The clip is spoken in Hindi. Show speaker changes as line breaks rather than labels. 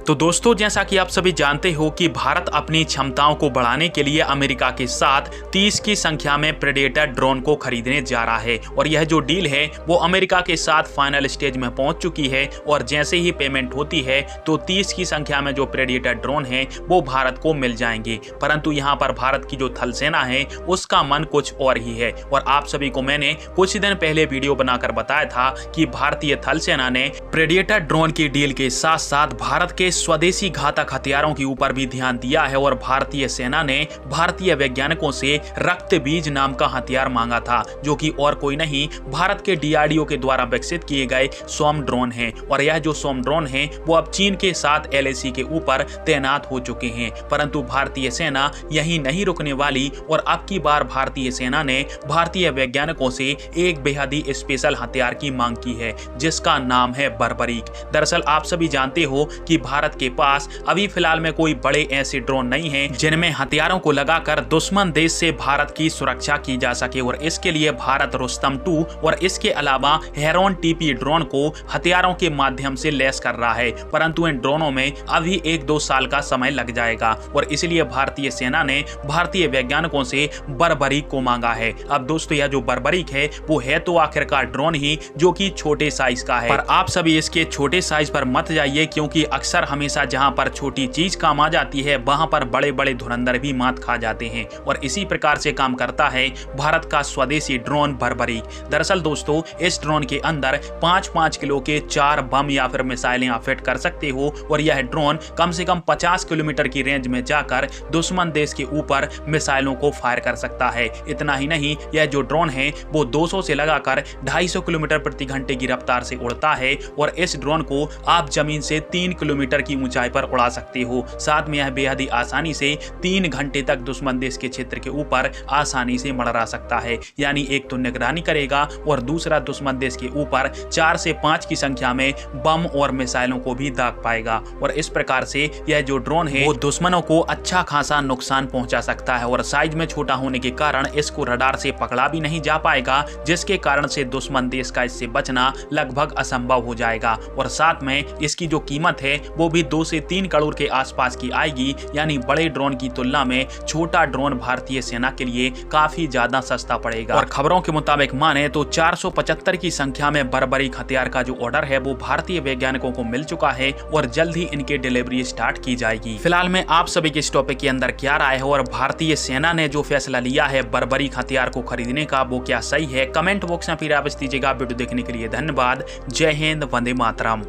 तो दोस्तों, जैसा कि आप सभी जानते हो कि भारत अपनी क्षमताओं को बढ़ाने के लिए अमेरिका के साथ 30 की संख्या में प्रेडेटर ड्रोन को खरीदने जा रहा है और यह जो डील है वो अमेरिका के साथ फाइनल स्टेज में पहुंच चुकी है और जैसे ही पेमेंट होती है तो 30 की संख्या में जो प्रेडेटर ड्रोन है वो भारत को मिल जाएंगे। परंतु यहाँ पर भारत की जो थल सेना है उसका मन कुछ और ही है और आप सभी को मैंने कुछ दिन पहले वीडियो बनाकर बताया था कि भारतीय थल सेना ने प्रेडेटर ड्रोन की डील के साथ साथ भारत के स्वदेशी घातक हथियारों के ऊपर भी ध्यान दिया है और भारतीय सेना ने भारतीय वैज्ञानिकों से रक्त बीज नाम का हथियार मांगा था, जो कि और कोई नहीं भारत के DRDO के द्वारा विकसित किए गए सोम ड्रोन हैं। और यह जो सोम ड्रोन हैं वो अब चीन के साथ LAC के ऊपर तैनात हो चुके हैं। परंतु भारतीय सेना यही नहीं रुकने वाली और अब की बार भारतीय सेना ने भारतीय वैज्ञानिकों से एक बेहद ही स्पेशल हथियार की मांग की है, जिसका नाम है बर्बरीक। दरअसल आप सभी जानते हो कि भारत के पास अभी फिलहाल में कोई बड़े ऐसे ड्रोन नहीं हैं जिनमें हथियारों को लगाकर दुश्मन देश से भारत की सुरक्षा की जा सके और इसके लिए भारत रुस्तम 2 और इसके अलावा हेरोन TP ड्रोन को हथियारों के माध्यम से लैस कर रहा है। परंतु इन ड्रोनों में अभी 1-2 साल का समय लग जाएगा और इसलिए भारतीय सेना ने भारतीय वैज्ञानिकों से बर्बरीक को मांगा है। अब दोस्तों, यह जो बर्बरीक है वो है तो आखिरकार ड्रोन ही, जो कि छोटे साइज का है। पर आप सभी इसके छोटे साइज पर मत जाइए, क्योंकि अक्सर हमेशा जहां पर छोटी चीज काम आ जाती है वहां पर बड़े बड़े धुरंधर भी मात खा जाते हैं और इसी प्रकार से काम करता है भारत का स्वदेशी ड्रोन बर्बरीक। दरअसल दोस्तों, इस ड्रोन के अंदर 5-5 किलो के 4 बम या फिर मिसाइलें आप फिट कर सकते हो और यह ड्रोन कम से कम 50 किलोमीटर की रेंज में जाकर दुश्मन देश के ऊपर मिसाइलों को फायर कर सकता है। इतना ही नहीं, यह जो ड्रोन है वो 200 से लगाकर 250 किलोमीटर प्रति घंटे की रफ्तार से उड़ता है और इस ड्रोन को आप जमीन से 3 किलोमीटर की ऊंचाई पर उड़ा सकते हो। साथ में यह बेहद ही आसानी से 3 घंटे तक दुश्मन देश के क्षेत्र के ऊपर आसानी से मंडरा सकता है। यानी एक तो निगरानी करेगा और दूसरा दुश्मन देश के ऊपर 4 से 5 की संख्या में बम और मिसाइलों को भी दाग पाएगा और इस प्रकार से यह जो ड्रोन है वो दुश्मनों को अच्छा खासा नुकसान पहुंचा सकता है और साइज में छोटा होने के कारण इसको रडार से पकड़ा भी नहीं जा पाएगा, जिसके कारण से दुश्मन देश का इससे बचना लगभग असंभव हो जाएगा। और साथ में इसकी जो कीमत है वो भी 2 से 3 करोड़ के आसपास की आएगी। यानी बड़े ड्रोन की तुलना में छोटा ड्रोन भारतीय सेना के लिए काफी ज्यादा सस्ता पड़ेगा। और खबरों के मुताबिक माने तो 475 की संख्या में बर्बरीक हथियार का जो ऑर्डर है वो भारतीय वैज्ञानिकों को मिल चुका है और जल्द ही इनकी डिलीवरी स्टार्ट की जाएगी। फिलहाल में आप सभी के इस टॉपिक के अंदर क्या राय है और भारतीय सेना ने जो फैसला लिया है बर्बरीक हथियार को खरीदने का वो क्या सही है? कमेंट बॉक्स में फिर आप दीजिएगा। वीडियो देखने के लिए धन्यवाद। जय हिंद, वंदे मातरम।